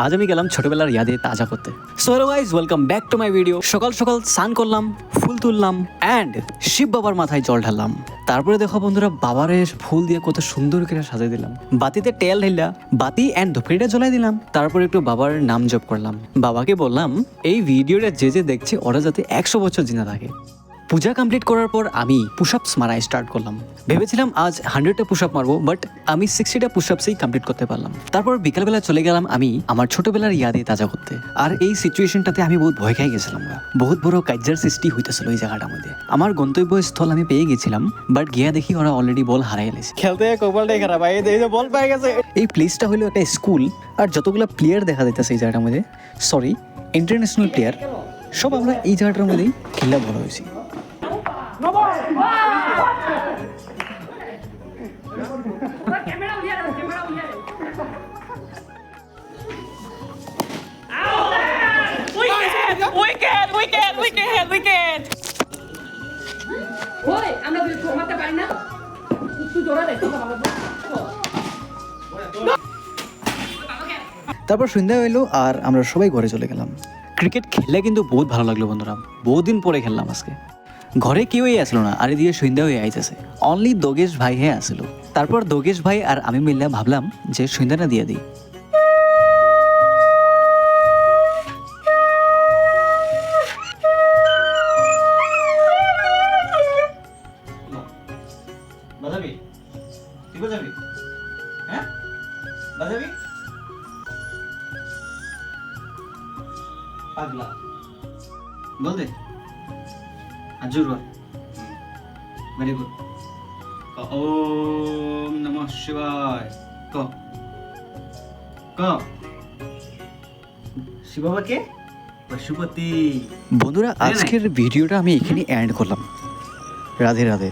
আজ আমি গেলাম ছোটবেলার ইয়াদে তাজা করতে। So hello guys, welcome back to my video. সকাল সকাল স্নান করলাম, ফুল তুললাম অ্যান্ড শিব বাবার মাথায় জল ঢাললাম। তারপরে দেখো বন্ধুরা, বাবারে ফুল দিয়ে কত সুন্দর করে সাজিয়ে দিলাম। বাতিতে তেল ঢাইলা বাতি অ্যান্ড ধূপকাঠিটা জ্বলাই দিলাম। তারপর একটু বাবার নাম জপ করলাম। বাবাকে বললাম এই ভিডিওটা যে দেখছে ওরা যাতে 100 বছর জিন্দা থাকে। পূজা কমপ্লিট করার পর আমি পুশআপস মারা স্টার্ট করলাম। ভেবেছিলাম আজ 100টা পুশআপ মারবো, বাট আমি 60টা পুশআপসই কমপ্লিট করতে পারলাম। তারপর বিকালবেলা চলে গেলাম আমি আমার ছোটবেলার ইয়াদে তাজা করতে। আর এই সিচুয়েশনটাতে আমি বহুত ভয় খাই গেছিলাম। বহুত বড় কাজ্যার সৃষ্টি হইতেছিল ওই জায়গাটার মধ্যে। আমার গন্তব্যস্থল আমি পেয়ে গেছিলাম, বাট গিয়া দেখি ওরা অলরেডি বল হারাই গেছে। খেলতে কপালটাই খারাপ, এই যে বল পেয়ে গেছে। এই প্লেসটা হলো একটা স্কুল, আর যতগুলো প্লেয়ার দেখা যাইতেছে এই জায়গাটার মধ্যে, সরি ইন্টারন্যাশনাল প্লেয়ার, সব আমরা এই জায়গাটার মধ্যেই খেলা বড় হয়েছি। তারপর সন্ধ্যা হইলো আর আমরা সবাই ঘরে চলে গেলাম। ক্রিকেট খেললে কিন্তু বহুত ভালো লাগলো বন্ধুরা, বহুদিন পরে খেললাম আজকে। ঘরে কেউই আসলো না, আর এদিকে সন্ধ্যা হয়ে আইতেছে, অনলি দোগেশ ভাই আসলো। তারপর দোগেশ ভাই আর আমি মিললে ভাবলাম যে সন্ধ্যাটা দিয়ে দিই। বাজাবি? তুই বাজাবি? হ্যাঁ বাজাবি? পাগলা বল দে। আজুর বল। Very good. ওম নমঃ শিবায়। ক ক শিব বাবা কে? পশুপতি। বন্ধুরা, আজকের ভিডিওটা আমি এখানে এন্ড করলাম। রাধে রাধে।